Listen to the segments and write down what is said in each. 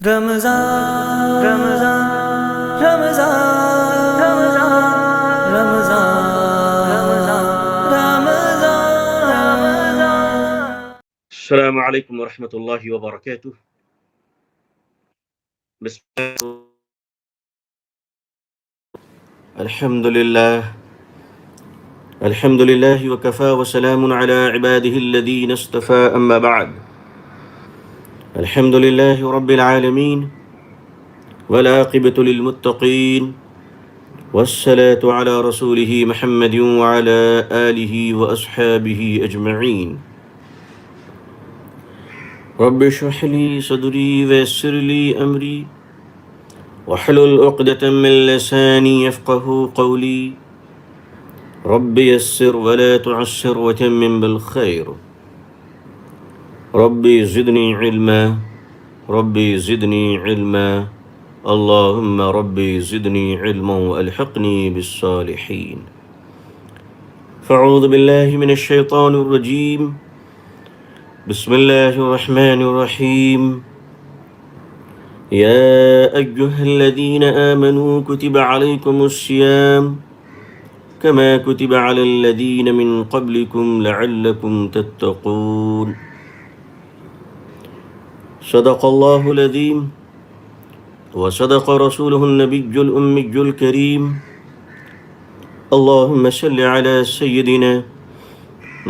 رمضان رمضان رمضان رمضان رمضان. السلام عليكم ورحمة الله وبركاته. بسم الله. الحمد لله وكفى وسلام على عباده الذين اصطفى أما بعد. الحمد لله رب العالمين والعاقبة للمتقين والصلاة على رسوله محمد وعلى آله وأصحابه أجمعين. رب اشرح لي صدري ويسر لي أمري واحلل عقدة من لساني يفقه قولي. رب يسر ولا تعسر وتمم بالخير. ربي زدني علما ربي زدني علما اللهم ربي زدني علما وألحقني بالصالحين. فأعوذ بالله من الشيطان الرجيم. بسم الله الرحمن الرحيم. يا أيها الذين آمنوا كتب عليكم الصيام كما كتب على الذين من قبلكم لعلكم تتقون. صدق الله العظيم وصدق رسوله النبي الأمي الكريم. اللهم صل على سيدنا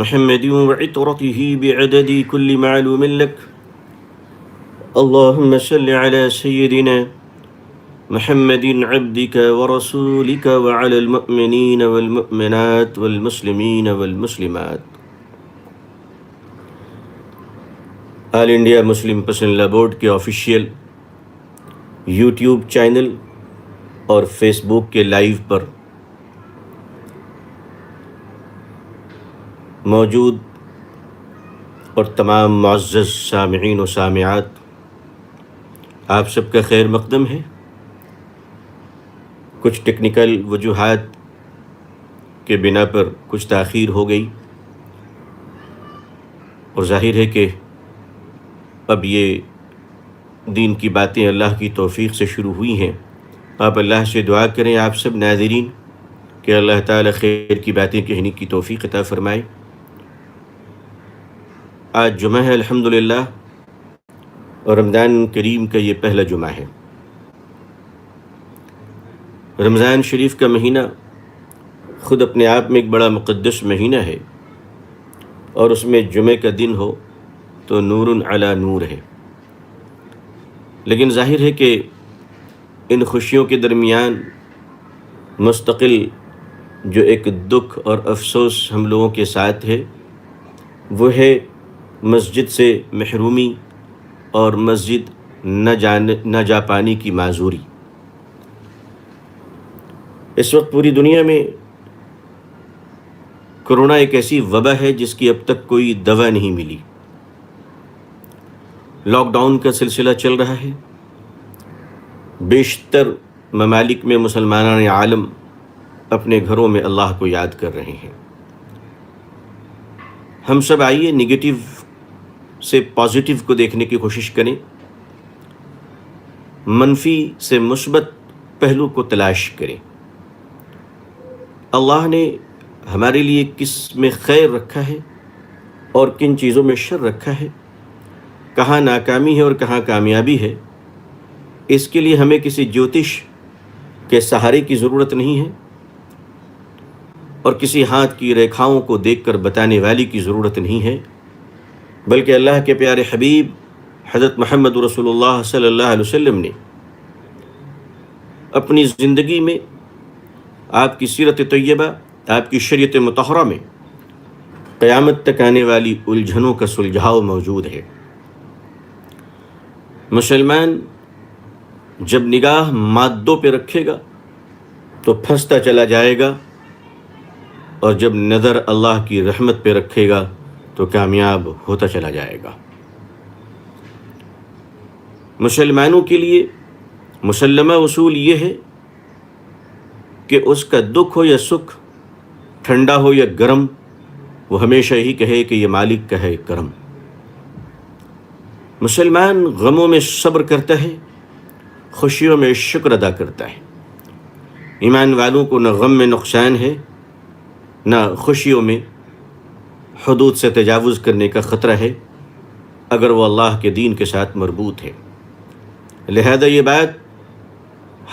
محمد وعطرته بعدد كل معلوم لك. اللهم صل على سيدنا محمد عبدك ورسولك وعلى المؤمنين والمؤمنات والمسلمين والمسلمات. آل انڈیا مسلم پسند لا بورڈ کے آفیشیل یوٹیوب چینل اور فیس بک کے لائیو پر موجود اور تمام معزز سامعین و سامعات، آپ سب کا خیر مقدم ہے. کچھ ٹیکنیکل وجوہات کے بنا پر کچھ تاخیر ہو گئی، اور ظاہر ہے کہ اب یہ دین کی باتیں اللہ کی توفیق سے شروع ہوئی ہیں. آپ اللہ سے دعا کریں آپ سب ناظرین کہ اللہ تعالی خیر کی باتیں کہنے کی توفیق عطا فرمائے. آج جمعہ ہے الحمدللہ، اور رمضان کریم کا یہ پہلا جمعہ ہے. رمضان شریف کا مہینہ خود اپنے آپ میں ایک بڑا مقدس مہینہ ہے، اور اس میں جمعہ کا دن ہو تو نور علی نور ہے. لیکن ظاہر ہے کہ ان خوشیوں کے درمیان مستقل جو ایک دکھ اور افسوس ہم لوگوں کے ساتھ ہے، وہ ہے مسجد سے محرومی اور مسجد نہ جا پانے کی معذوری. اس وقت پوری دنیا میں کرونا ایک ایسی وبا ہے جس کی اب تک کوئی دوا نہیں ملی. لاک ڈاؤن کا سلسلہ چل رہا ہے. بیشتر ممالک میں مسلمانان عالم اپنے گھروں میں اللہ کو یاد کر رہے ہیں. ہم سب آئیے نگیٹو سے پازیٹیو کو دیکھنے کی کوشش کریں، منفی سے مثبت پہلو کو تلاش کریں. اللہ نے ہمارے لیے کس میں خیر رکھا ہے اور کن چیزوں میں شر رکھا ہے، کہاں ناکامی ہے اور کہاں کامیابی ہے، اس کے لیے ہمیں کسی جوتش کے سہارے کی ضرورت نہیں ہے، اور کسی ہاتھ کی ریکھاؤں کو دیکھ کر بتانے والی کی ضرورت نہیں ہے، بلکہ اللہ کے پیارے حبیب حضرت محمد رسول اللہ صلی اللہ علیہ وسلم نے اپنی زندگی میں آپ کی سیرت طیبہ، آپ کی شریعت مطہرہ میں قیامت تک آنے والی الجھنوں کا سلجھاؤ موجود ہے. مسلمان جب نگاہ مادوں پہ رکھے گا تو پھنستا چلا جائے گا، اور جب نظر اللہ کی رحمت پہ رکھے گا تو کامیاب ہوتا چلا جائے گا. مسلمانوں کے لیے مسلمہ اصول یہ ہے کہ اس کا دکھ ہو یا سکھ، ٹھنڈا ہو یا گرم، وہ ہمیشہ ہی کہے کہ یہ مالک کا ہے کرم. مسلمان غموں میں صبر کرتا ہے، خوشیوں میں شکر ادا کرتا ہے۔ ایمان والوں کو نہ غم میں نقصان ہے، نہ خوشیوں میں حدود سے تجاوز کرنے کا خطرہ ہے، اگر وہ اللہ کے دین کے ساتھ مربوط ہے۔ لہذا یہ بات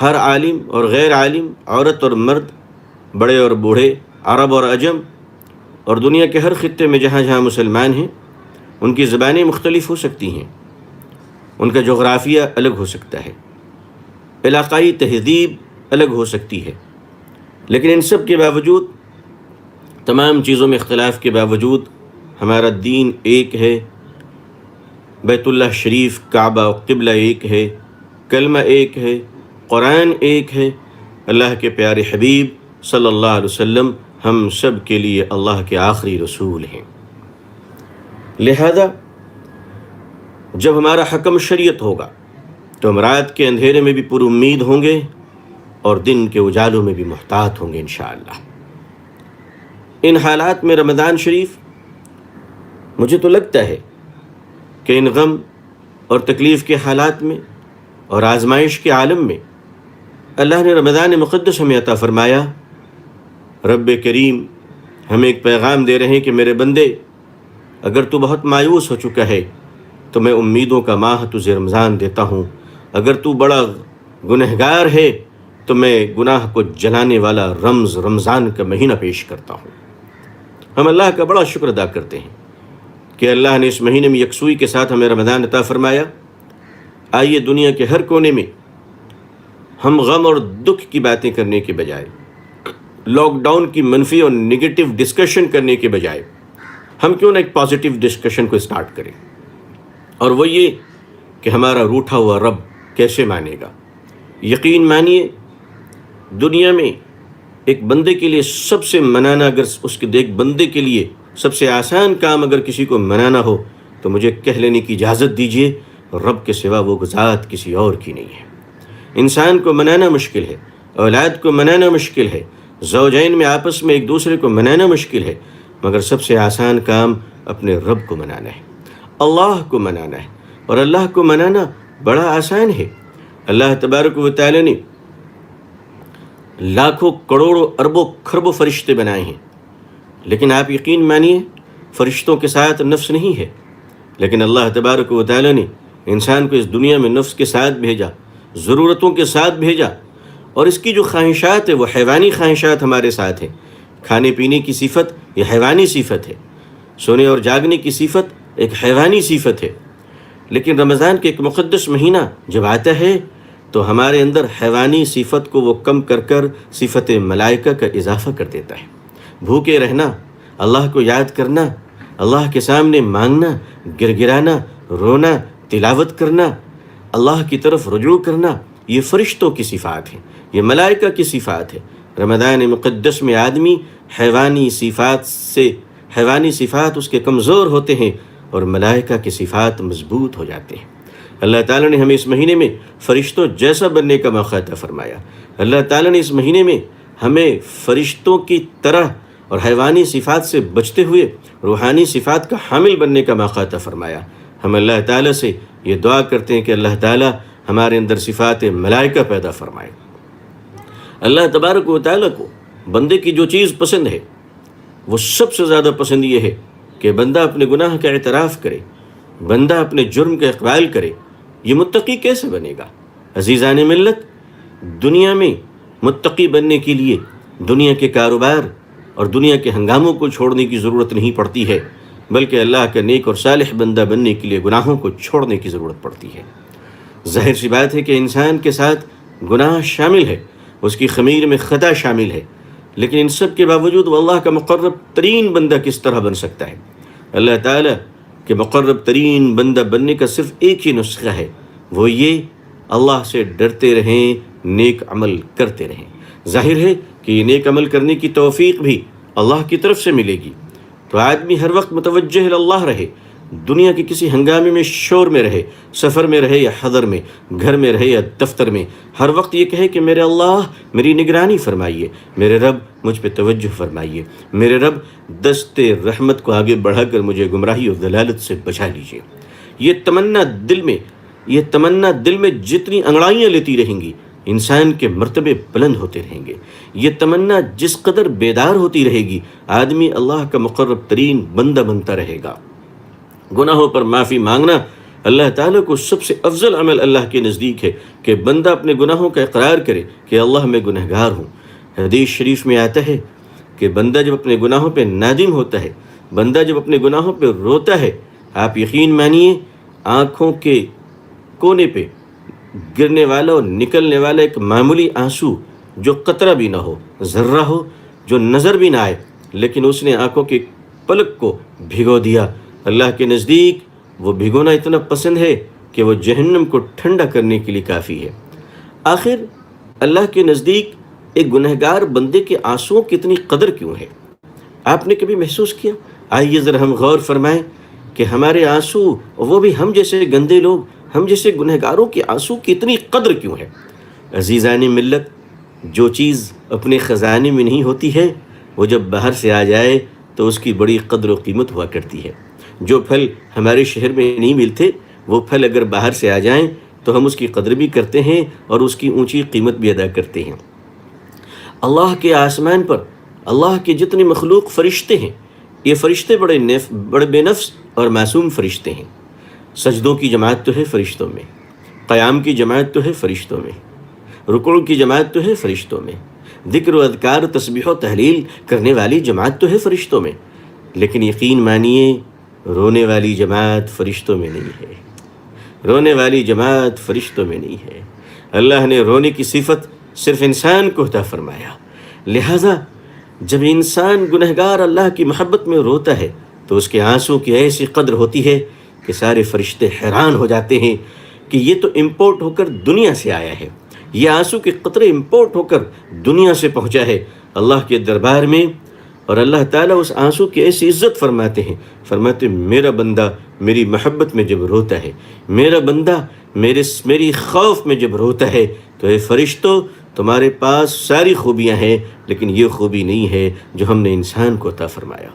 ہر عالم اور غیر عالم، عورت اور مرد، بڑے اور بوڑھے، عرب اور عجم، اور دنیا کے ہر خطے میں جہاں جہاں مسلمان ہیں، ان کی زبانیں مختلف ہو سکتی ہیں، ان کا جغرافیہ الگ ہو سکتا ہے، علاقائی تہذیب الگ ہو سکتی ہے، لیکن ان سب کے باوجود، تمام چیزوں میں اختلاف کے باوجود، ہمارا دین ایک ہے، بیت اللہ شریف، کعبہ، قبلہ ایک ہے، کلمہ ایک ہے، قرآن ایک ہے، اللہ کے پیارے حبیب صلی اللہ علیہ وسلم ہم سب کے لیے اللہ کے آخری رسول ہیں۔ لہذا جب ہمارا حکم شریعت ہوگا تو ہم رات کے اندھیرے میں بھی پر امید ہوں گے اور دن کے اجالوں میں بھی محتاط ہوں گے انشاءاللہ۔ ان حالات میں رمضان شریف، مجھے تو لگتا ہے کہ ان غم اور تکلیف کے حالات میں اور آزمائش کے عالم میں اللہ نے رمضان مقدس ہمیں عطا فرمایا۔ رب کریم ہمیں ایک پیغام دے رہے ہیں کہ میرے بندے، اگر تو بہت مایوس ہو چکا ہے تو میں امیدوں کا ماہ تجھے رمضان دیتا ہوں، اگر تو بڑا گنہگار ہے تو میں گناہ کو جلانے والا رمضان کا مہینہ پیش کرتا ہوں۔ ہم اللہ کا بڑا شکر ادا کرتے ہیں کہ اللہ نے اس مہینے میں یکسوئی کے ساتھ ہمیں رمضان عطا فرمایا۔ آئیے دنیا کے ہر کونے میں ہم غم اور دکھ کی باتیں کرنے کے بجائے، لاک ڈاؤن کی منفی اور نگیٹو ڈسکشن کرنے کے بجائے، ہم کیوں نہ ایک پازیٹیو ڈسکشن کو اسٹارٹ کریں، اور وہ یہ کہ ہمارا روٹھا ہوا رب کیسے مانے گا۔ یقین مانیے، دنیا میں ایک بندے کے لیے سب سے منانا، اگر اس کے ایک بندے کے لیے سب سے آسان کام اگر کسی کو منانا ہو تو مجھے کہہ لینے کی اجازت دیجیے، رب کے سوا وہ ذات کسی اور کی نہیں ہے۔ انسان کو منانا مشکل ہے، اولاد کو منانا مشکل ہے، زوجین میں آپس میں ایک دوسرے کو منانا مشکل ہے، مگر سب سے آسان کام اپنے رب کو منانا ہے، اللہ کو منانا ہے، اور اللہ کو منانا بڑا آسان ہے۔ اللہ تبارک و تعالی نے لاکھوں کروڑوں اربوں خربوں فرشتے بنائے ہیں، لیکن آپ یقین مانیے فرشتوں کے ساتھ نفس نہیں ہے، لیکن اللہ تبارک و تعالی نے انسان کو اس دنیا میں نفس کے ساتھ بھیجا، ضرورتوں کے ساتھ بھیجا، اور اس کی جو خواہشات ہے وہ حیوانی خواہشات ہمارے ساتھ ہیں۔ کھانے پینے کی صفت یہ حیوانی صفت ہے، سونے اور جاگنے کی صفت ایک حیوانی صفت ہے، لیکن رمضان کے ایک مقدس مہینہ جب آتا ہے تو ہمارے اندر حیوانی صفت کو وہ کم کر کر صفت ملائکہ کا اضافہ کر دیتا ہے۔ بھوکے رہنا، اللہ کو یاد کرنا، اللہ کے سامنے مانگنا، گر گرانا، رونا، تلاوت کرنا، اللہ کی طرف رجوع کرنا، یہ فرشتوں کی صفات ہیں، یہ ملائکہ کی صفات ہے۔ رمضان مقدس میں آدمی حیوانی صفات اس کے کمزور ہوتے ہیں اور ملائکہ کی صفات مضبوط ہو جاتے ہیں۔ اللہ تعالیٰ نے ہمیں اس مہینے میں فرشتوں جیسا بننے کا موقع عطا فرمایا۔ اللہ تعالیٰ نے اس مہینے میں ہمیں فرشتوں کی طرح اور حیوانی صفات سے بچتے ہوئے روحانی صفات کا حامل بننے کا موقع عطا فرمایا۔ ہم اللہ تعالیٰ سے یہ دعا کرتے ہیں کہ اللہ تعالیٰ ہمارے اندر صفات ملائکہ پیدا فرمائے۔ اللہ تبارک و تعالیٰ کو بندے کی جو چیز پسند ہے وہ سب سے زیادہ پسند یہ ہے کہ بندہ اپنے گناہ کا اعتراف کرے، بندہ اپنے جرم کا اقبال کرے۔ یہ متقی کیسے بنے گا؟ عزیزان ملت، دنیا میں متقی بننے کے لیے دنیا کے کاروبار اور دنیا کے ہنگاموں کو چھوڑنے کی ضرورت نہیں پڑتی ہے، بلکہ اللہ کا نیک اور صالح بندہ بننے کے لیے گناہوں کو چھوڑنے کی ضرورت پڑتی ہے۔ ظاہر سی بات ہے کہ انسان کے ساتھ گناہ شامل ہے، اس کی خمیر میں خطا شامل ہے، لیکن ان سب کے باوجود وہ اللہ کا مقرب ترین بندہ کس طرح بن سکتا ہے؟ اللہ تعالیٰ کہ مقرب ترین بندہ بننے کا صرف ایک ہی نسخہ ہے، وہ یہ اللہ سے ڈرتے رہیں، نیک عمل کرتے رہیں۔ ظاہر ہے کہ یہ نیک عمل کرنے کی توفیق بھی اللہ کی طرف سے ملے گی، تو آدمی ہر وقت متوجہ اللہ رہے، دنیا کے کسی ہنگامے میں، شور میں رہے، سفر میں رہے یا حضر میں، گھر میں رہے یا دفتر میں، ہر وقت یہ کہے کہ میرے اللہ میری نگرانی فرمائیے، میرے رب مجھ پہ توجہ فرمائیے، میرے رب دست رحمت کو آگے بڑھا کر مجھے گمراہی اور ضلالت سے بچا لیجیے۔ یہ تمنا دل میں جتنی انگڑائیاں لیتی رہیں گی انسان کے مرتبے بلند ہوتے رہیں گے. یہ تمنا جس قدر بیدار ہوتی رہے گی آدمی اللہ کا مقرب ترین بندہ بنتا رہے گا. گناہوں پر معافی مانگنا اللہ تعالیٰ کو سب سے افضل عمل اللہ کے نزدیک ہے کہ بندہ اپنے گناہوں کا اقرار کرے کہ اللہ میں گنہگار ہوں. حدیث شریف میں آتا ہے کہ بندہ جب اپنے گناہوں پہ نادم ہوتا ہے، بندہ جب اپنے گناہوں پہ روتا ہے، آپ یقین مانیے آنکھوں کے کونے پہ گرنے والا اور نکلنے والا ایک معمولی آنسو جو قطرہ بھی نہ ہو، ذرہ ہو، جو نظر بھی نہ آئے، لیکن اس نے آنکھوں کے پلک کو بھگو دیا، اللہ کے نزدیک وہ بھگونا اتنا پسند ہے کہ وہ جہنم کو ٹھنڈا کرنے کے لیے کافی ہے. آخر اللہ کے نزدیک ایک گنہگار بندے کے آنسوؤں کی اتنی قدر کیوں ہے؟ آپ نے کبھی محسوس کیا؟ آئیے ذرا ہم غور فرمائیں کہ ہمارے آنسو، وہ بھی ہم جیسے گندے لوگ، ہم جیسے گنہگاروں کے آنسو کی اتنی قدر کیوں ہے؟ عزیزان ملت، جو چیز اپنے خزانے میں نہیں ہوتی ہے وہ جب باہر سے آ جائے تو اس کی بڑی قدر و قیمت ہوا کرتی ہے. جو پھل ہمارے شہر میں نہیں ملتے وہ پھل اگر باہر سے آ جائیں تو ہم اس کی قدر بھی کرتے ہیں اور اس کی اونچی قیمت بھی ادا کرتے ہیں. اللہ کے آسمان پر اللہ کے جتنے مخلوق فرشتے ہیں، یہ فرشتے بڑے بے نفس اور معصوم فرشتے ہیں. سجدوں کی جماعت تو ہے فرشتوں میں، قیام کی جماعت تو ہے فرشتوں میں، رکوع کی جماعت تو ہے فرشتوں میں، ذکر و اذکار تسبیح و تحلیل کرنے والی جماعت تو ہے فرشتوں میں. لیکن یقین مانیے رونے والی جماعت فرشتوں میں نہیں ہے، رونے والی جماعت فرشتوں میں نہیں ہے. اللہ نے رونے کی صفت صرف انسان کو عطا فرمایا، لہٰذا جب انسان گنہگار اللہ کی محبت میں روتا ہے تو اس کے آنسوں کی ایسی قدر ہوتی ہے کہ سارے فرشتے حیران ہو جاتے ہیں کہ یہ تو امپورٹ ہو کر دنیا سے آیا ہے، یہ آنسو کے قطرے امپورٹ ہو کر دنیا سے پہنچا ہے اللہ کے دربار میں. اور اللہ تعالیٰ اس آنسو کی ایسی عزت فرماتے ہیں، میرا بندہ میری محبت میں جب روتا ہے، میرا بندہ میری خوف میں جب روتا ہے تو اے فرشتوں تمہارے پاس ساری خوبیاں ہیں لیکن یہ خوبی نہیں ہے جو ہم نے انسان کو عطا فرمایا.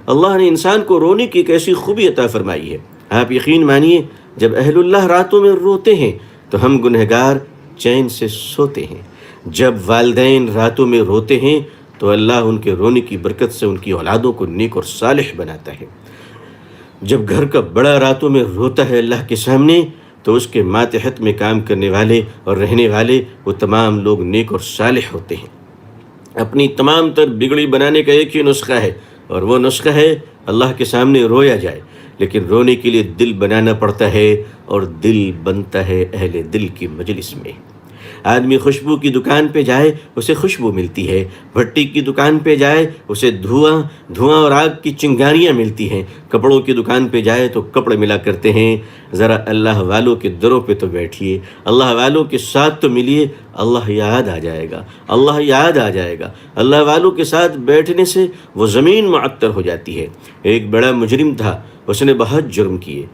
اللہ نے انسان کو رونے کی ایک ایسی خوبی عطا فرمائی ہے. آپ یقین مانیے جب اہل اللہ راتوں میں روتے ہیں تو ہم گنہگار چین سے سوتے ہیں. جب والدین راتوں میں روتے ہیں تو اللہ ان کے رونے کی برکت سے ان کی اولادوں کو نیک اور صالح بناتا ہے. جب گھر کا بڑا راتوں میں روتا ہے اللہ کے سامنے تو اس کے ماتحت میں کام کرنے والے اور رہنے والے وہ تمام لوگ نیک اور صالح ہوتے ہیں. اپنی تمام تر بگڑی بنانے کا ایک ہی نسخہ ہے اور وہ نسخہ ہے اللہ کے سامنے رویا جائے، لیکن رونے کے لیے دل بنانا پڑتا ہے اور دل بنتا ہے اہل دل کی مجلس میں. آدمی خوشبو کی دکان پہ جائے اسے خوشبو ملتی ہے، بھٹی کی دکان پہ جائے اسے دھواں اور آگ کی چنگاریاں ملتی ہیں، کپڑوں کی دکان پہ جائے تو کپڑے ملا کرتے ہیں. ذرا اللہ والوں کے دروں پہ تو بیٹھیے، اللہ والوں کے ساتھ تو ملیے، اللہ یاد آ جائے گا، اللہ یاد آ جائے گا. اللہ والوں کے ساتھ بیٹھنے سے وہ زمین معطر ہو جاتی ہے. ایک بڑا مجرم تھا، اس نے بہت جرم کیے،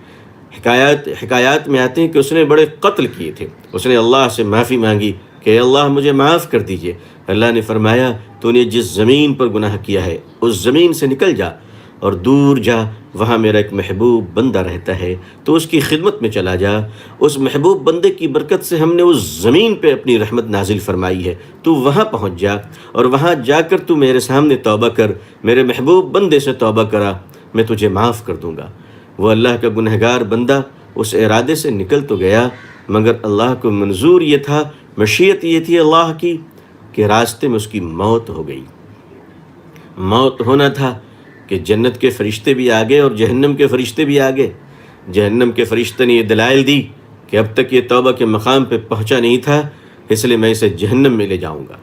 حکایات میں آتے ہیں کہ اس نے بڑے قتل کیے تھے. اس نے اللہ سے معافی مانگی کہ اللہ مجھے معاف کر دیجئے. اللہ نے فرمایا تو نے جس زمین پر گناہ کیا ہے اس زمین سے نکل جا اور دور جا، وہاں میرا ایک محبوب بندہ رہتا ہے تو اس کی خدمت میں چلا جا. اس محبوب بندے کی برکت سے ہم نے اس زمین پہ اپنی رحمت نازل فرمائی ہے، تو وہاں پہنچ جا اور وہاں جا کر تو میرے سامنے توبہ کر، میرے محبوب بندے سے توبہ کرا، میں تجھے معاف کر دوں گا. وہ اللہ کا گنہگار بندہ اس ارادے سے نکل تو گیا مگر اللہ کو منظور یہ تھا، مشیت یہ تھی اللہ کی کہ راستے میں اس کی موت ہو گئی. موت ہونا تھا کہ جنت کے فرشتے بھی آگے اور جہنم کے فرشتے بھی آگے. جہنم کے فرشتے نے یہ دلائل دی کہ اب تک یہ توبہ کے مقام پہ پہنچا نہیں تھا اس لیے میں اسے جہنم میں لے جاؤں گا.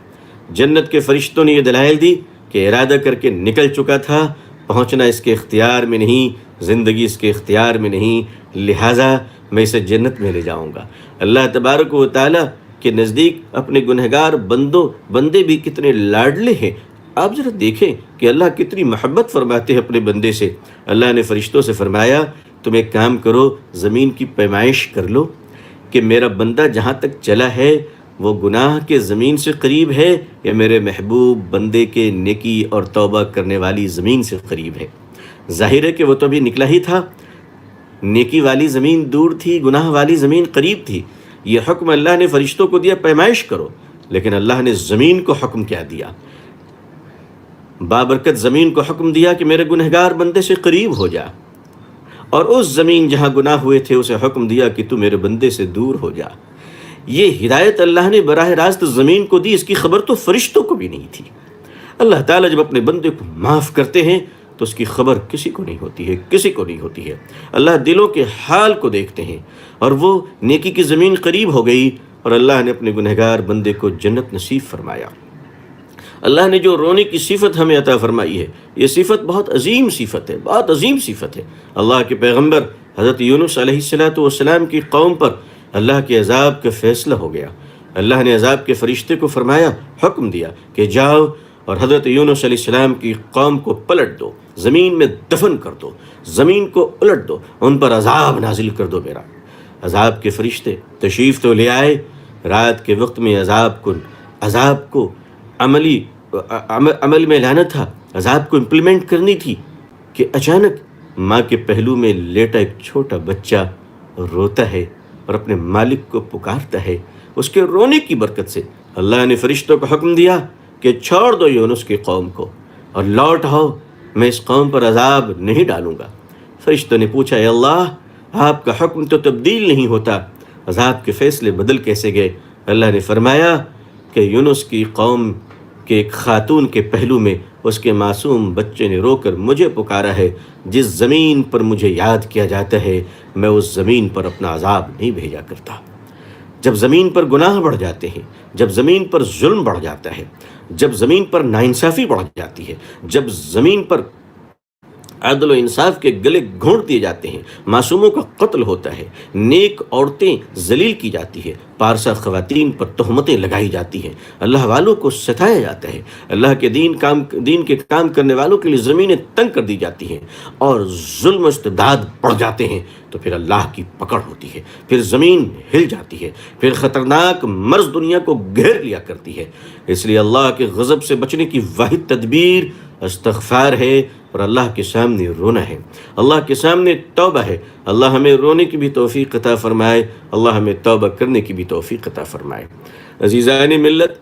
جنت کے فرشتوں نے یہ دلائل دی کہ ارادہ کر کے نکل چکا تھا، پہنچنا اس کے اختیار میں نہیں، زندگی اس کے اختیار میں نہیں، لہٰذا میں اسے جنت میں لے جاؤں گا. اللہ تبارک و تعالیٰ کے نزدیک اپنے گنہگار بندے بھی کتنے لاڈلے ہیں. آپ ذرا دیکھیں کہ اللہ کتنی محبت فرماتے ہیں اپنے بندے سے. اللہ نے فرشتوں سے فرمایا تم ایک کام کرو، زمین کی پیمائش کر لو کہ میرا بندہ جہاں تک چلا ہے وہ گناہ کے زمین سے قریب ہے یا میرے محبوب بندے کے نیکی اور توبہ کرنے والی زمین سے قریب ہے. ظاہر ہے کہ وہ تو ابھی نکلا ہی تھا، نیکی والی زمین دور تھی، گناہ والی زمین قریب تھی۔ یہ حکم اللہ نے فرشتوں کو دیا پیمائش کرو، لیکن اللہ نے زمین کو حکم کیا دیا؟ بابرکت زمین کو حکم دیا کہ میرے گنہگار بندے سے قریب ہو جا، اور اس زمین جہاں گناہ ہوئے تھے اسے حکم دیا کہ تو میرے بندے سے دور ہو جا۔ یہ ہدایت اللہ نے براہ راست زمین کو دی، اس کی خبر تو فرشتوں کو بھی نہیں تھی۔ اللہ تعالیٰ جب اپنے بندے کو معاف کرتے ہیں تو اس کی خبر کسی کو نہیں ہوتی ہے، کسی کو نہیں ہوتی ہے۔ اللہ دلوں کے حال کو دیکھتے ہیں، اور وہ نیکی کی زمین قریب ہو گئی، اور اللہ نے اپنے گنہگار بندے کو جنت نصیب فرمایا۔ اللہ نے جو رونے کی صفت ہمیں عطا فرمائی ہے، یہ صفت بہت عظیم صفت ہے، بہت عظیم صفت ہے۔ اللہ کے پیغمبر حضرت یونس علیہ السلام کی قوم پر اللہ کے عذاب کا فیصلہ ہو گیا۔ اللہ نے عذاب کے فرشتے کو فرمایا، حکم دیا کہ جاؤ اور حضرت یونس علیہ السلام کی قوم کو پلٹ دو، زمین میں دفن کر دو، زمین کو الٹ دو، ان پر عذاب نازل کر دو میرا۔ عذاب کے فرشتے تشریف تو لے آئے، رات کے وقت میں عذاب کو عمل میں لانا تھا، عذاب کو امپلیمنٹ کرنی تھی، کہ اچانک ماں کے پہلو میں لیٹا ایک چھوٹا بچہ روتا ہے اور اپنے مالک کو پکارتا ہے۔ اس کے رونے کی برکت سے اللہ نے فرشتوں کو حکم دیا کہ چھوڑ دو یونس کی قوم کو اور لوٹ آؤ، میں اس قوم پر عذاب نہیں ڈالوں گا۔ فرشتوں نے پوچھا، اے اللہ، آپ کا حکم تو تبدیل نہیں ہوتا، عذاب کے فیصلے بدل کیسے گئے؟ اللہ نے فرمایا کہ یونس کی قوم کے ایک خاتون کے پہلو میں اس کے معصوم بچے نے رو کر مجھے پکارا ہے۔ جس زمین پر مجھے یاد کیا جاتا ہے، میں اس زمین پر اپنا عذاب نہیں بھیجا کرتا۔ جب زمین پر گناہ بڑھ جاتے ہیں، جب زمین پر ظلم بڑھ جاتا ہے، جب زمین پر ناانصافی بڑھ جاتی ہے، جب زمین پر عدل و انصاف کے گلے گھونٹ دیے جاتے ہیں، معصوموں کا قتل ہوتا ہے، نیک عورتیں ذلیل کی جاتی ہے، پارسا خواتین پر تہمتیں لگائی جاتی ہیں، اللہ والوں کو ستایا جاتا ہے، اللہ کے دین کے کام کرنے والوں کے لیے زمینیں تنگ کر دی جاتی ہیں، اور ظلم و استبداد بڑھ جاتے ہیں، تو پھر اللہ کی پکڑ ہوتی ہے، پھر زمین ہل جاتی ہے، پھر خطرناک مرض دنیا کو گھیر لیا کرتی ہے۔ اس لیے اللہ کے غضب سے بچنے کی واحد تدبیر استغفار ہے، اور اللہ کے سامنے رونا ہے، اللہ کے سامنے توبہ ہے۔ اللہ ہمیں رونے کی بھی توفیق عطا فرمائے، اللہ ہمیں توبہ کرنے کی بھی توفیق عطا فرمائے۔ عزیزان ملت،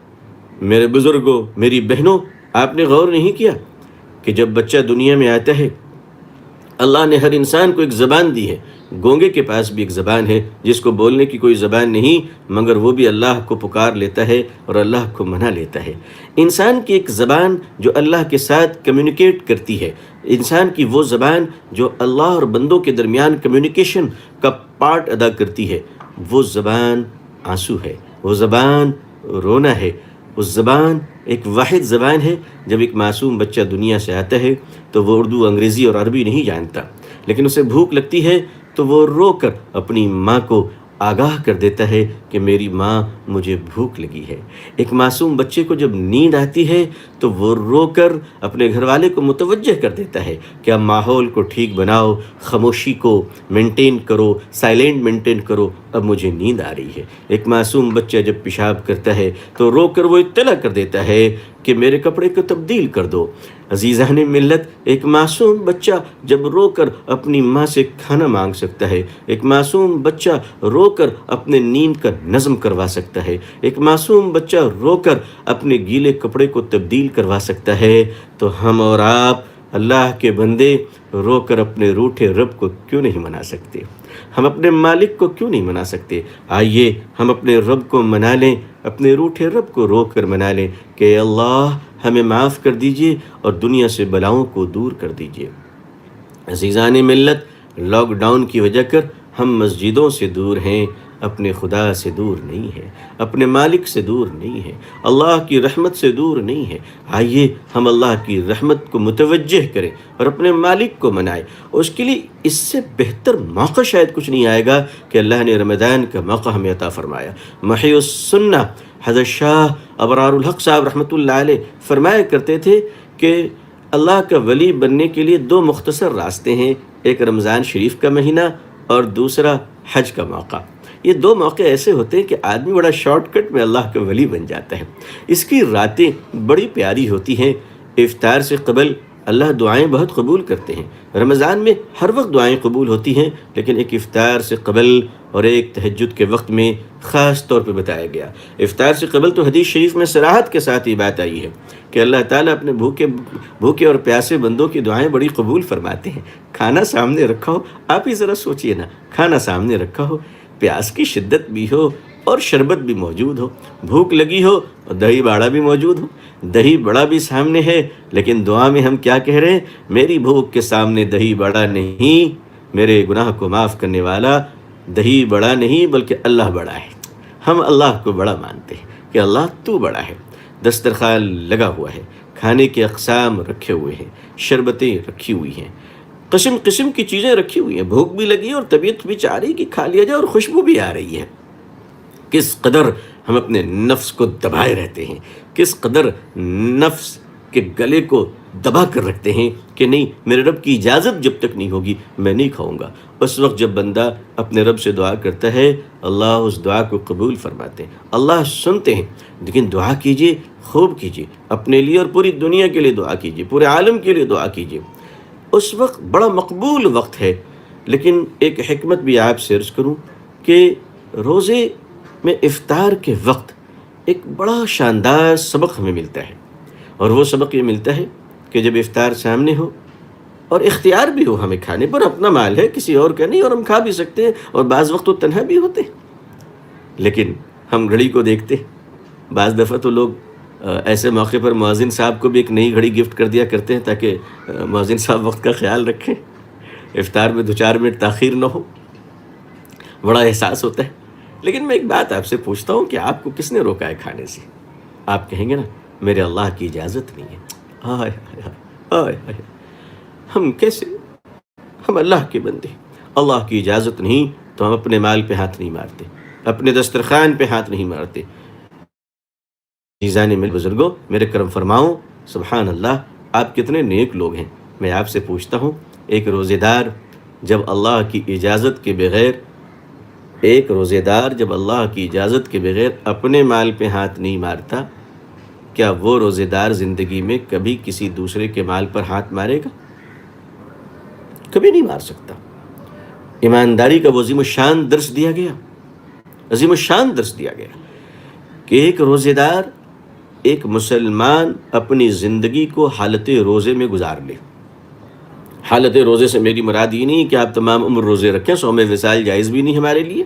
میرے بزرگوں، میری بہنوں، آپ نے غور نہیں کیا کہ جب بچہ دنیا میں آتا ہے، اللہ نے ہر انسان کو ایک زبان دی ہے۔ گونگے کے پاس بھی ایک زبان ہے، جس کو بولنے کی کوئی زبان نہیں، مگر وہ بھی اللہ کو پکار لیتا ہے اور اللہ کو منا لیتا ہے۔ انسان کی ایک زبان جو اللہ کے ساتھ کمیونیکیٹ کرتی ہے، انسان کی وہ زبان جو اللہ اور بندوں کے درمیان کمیونیکیشن کا پارٹ ادا کرتی ہے، وہ زبان آنسو ہے، وہ زبان رونا ہے، وہ زبان ایک واحد زبان ہے۔ جب ایک معصوم بچہ دنیا سے آتا ہے تو وہ اردو، انگریزی اور عربی نہیں جانتا، لیکن اسے بھوک لگتی ہے تو وہ رو کر اپنی ماں کو آگاہ کر دیتا ہے کہ میری ماں، مجھے بھوک لگی ہے۔ ایک معصوم بچے کو جب نیند آتی ہے تو وہ رو کر اپنے گھر والے کو متوجہ کر دیتا ہے کہ اب ماحول کو ٹھیک بناؤ، خاموشی کو مینٹین کرو، سائلنٹ مینٹین کرو، اب مجھے نیند آ رہی ہے۔ ایک معصوم بچہ جب پیشاب کرتا ہے تو رو کر وہ اطلاع کر دیتا ہے کہ میرے کپڑے کو تبدیل کر دو۔ عزیزان ملت، ایک معصوم بچہ جب رو کر اپنی ماں سے کھانا مانگ سکتا ہے، ایک معصوم بچہ رو کر اپنے نیند کا نظم کروا سکتا ہے، ایک معصوم بچہ رو کر اپنے گیلے کپڑے کو تبدیل کروا سکتا ہے، تو ہم اور آپ اللہ کے بندے رو کر اپنے روٹھے رب کو کیوں نہیں منا سکتے؟ ہم اپنے مالک کو کیوں نہیں منا سکتے؟ آئیے ہم اپنے رب کو منا لیں، اپنے روٹھے رب کو رو کر منا لیں کہ اے اللہ ہمیں معاف کر دیجئے اور دنیا سے بلاؤں کو دور کر دیجئے۔ عزیزان ملت، لاک ڈاؤن کی وجہ کر ہم مسجدوں سے دور ہیں، اپنے خدا سے دور نہیں ہے، اپنے مالک سے دور نہیں ہے، اللہ کی رحمت سے دور نہیں ہے۔ آئیے ہم اللہ کی رحمت کو متوجہ کریں اور اپنے مالک کو منائیں۔ اس کے لیے اس سے بہتر موقع شاید کچھ نہیں آئے گا کہ اللہ نے رمضان کا موقع ہمیں عطا فرمایا۔ محی السنہ حضرت شاہ ابرار الحق صاحب رحمۃ اللہ علیہ فرمایا کرتے تھے کہ اللہ کا ولی بننے کے لیے دو مختصر راستے ہیں، ایک رمضان شریف کا مہینہ اور دوسرا حج کا موقع۔ یہ دو موقع ایسے ہوتے ہیں کہ آدمی بڑا شارٹ کٹ میں اللہ کا ولی بن جاتا ہے۔ اس کی راتیں بڑی پیاری ہوتی ہیں، افطار سے قبل اللہ دعائیں بہت قبول کرتے ہیں۔ رمضان میں ہر وقت دعائیں قبول ہوتی ہیں، لیکن ایک افطار سے قبل اور ایک تہجد کے وقت میں خاص طور پہ بتایا گیا۔ افطار سے قبل تو حدیث شریف میں صراحت کے ساتھ یہ بات آئی ہے کہ اللہ تعالیٰ اپنے بھوکے اور پیاسے بندوں کی دعائیں بڑی قبول فرماتے ہیں۔ کھانا سامنے رکھا ہو، آپ ہی ذرا سوچئے نا، کھانا سامنے رکھا ہو، پیاس کی شدت بھی ہو اور شربت بھی موجود ہو، بھوک لگی ہو اور دہی باڑا بھی موجود ہو، دہی بڑا بھی سامنے ہے، لیکن دعا میں ہم کیا کہہ رہے ہیں؟ میری بھوک کے سامنے دہی بڑا نہیں، میرے گناہ کو معاف کرنے والا دہی بڑا نہیں بلکہ اللہ بڑا ہے۔ ہم اللہ کو بڑا مانتے ہیں کہ اللہ تو بڑا ہے۔ دسترخوان لگا ہوا ہے، کھانے کے اقسام رکھے ہوئے ہیں، شربتیں رکھی ہوئی ہیں، قسم قسم کی چیزیں رکھی ہوئی ہیں، بھوک بھی لگی ہے اور طبیعت بھی چاہ رہی کہ کھا لیا جائے اور خوشبو بھی آ رہی ہے۔ کس قدر ہم اپنے نفس کو دبائے رہتے ہیں، کس قدر نفس کے گلے کو دبا کر رکھتے ہیں کہ نہیں، میرے رب کی اجازت جب تک نہیں ہوگی میں نہیں کھاؤں گا۔ اس وقت جب بندہ اپنے رب سے دعا کرتا ہے، اللہ اس دعا کو قبول فرماتے ہیں، اللہ سنتے ہیں۔ لیکن دعا کیجئے، خوب کیجئے، اپنے لیے اور پوری دنیا کے لیے دعا کیجئے، پورے عالم کے لیے دعا کیجئے۔ اس وقت بڑا مقبول وقت ہے۔ لیکن ایک حکمت بھی آپ سے عرض کروں کہ روزے میں افطار کے وقت ایک بڑا شاندار سبق ہمیں ملتا ہے، اور وہ سبق یہ ملتا ہے کہ جب افطار سامنے ہو اور اختیار بھی ہو ہمیں کھانے پر، اپنا مال ہے کسی اور کا نہیں اور ہم کھا بھی سکتے ہیں، اور بعض وقت تو تنہا بھی ہوتے ہیں، لیکن ہم گھڑی کو دیکھتے ہیں۔ بعض دفعہ تو لوگ ایسے موقع پر مؤذن صاحب کو بھی ایک نئی گھڑی گفٹ کر دیا کرتے ہیں تاکہ مؤذن صاحب وقت کا خیال رکھیں، افطار میں 2-4 منٹ تاخیر نہ ہو، بڑا احساس ہوتا ہے۔ لیکن میں ایک بات آپ سے پوچھتا ہوں کہ آپ کو کس نے روکا ہے کھانے سے؟ آپ کہیں گے نا میرے اللہ کی اجازت نہیں ہے۔ ہائے ہائے ہائے ہائے، ہم کیسے، ہم اللہ کے بندے، اللہ کی اجازت نہیں تو ہم اپنے مال پہ ہاتھ نہیں مارتے، اپنے دسترخوان پہ ہاتھ نہیں مارتے۔ عزیزان میرے بزرگوں، میرے کرم فرماؤں، سبحان اللہ، آپ کتنے نیک لوگ ہیں۔ میں آپ سے پوچھتا ہوں، ایک روزے دار جب اللہ کی اجازت کے بغیر اپنے مال پہ ہاتھ نہیں مارتا، کیا وہ روزے دار زندگی میں کبھی کسی دوسرے کے مال پر ہاتھ مارے گا؟ کبھی نہیں مار سکتا۔ ایمانداری کا وہ عظیم الشان درس دیا گیا کہ ایک روزے دار، ایک مسلمان اپنی زندگی کو حالت روزے میں گزار لے۔ حالت روزے سے میری مراد یہ نہیں کہ آپ تمام عمر روزے رکھیں، صوم وصال جائز بھی نہیں ہمارے لیے۔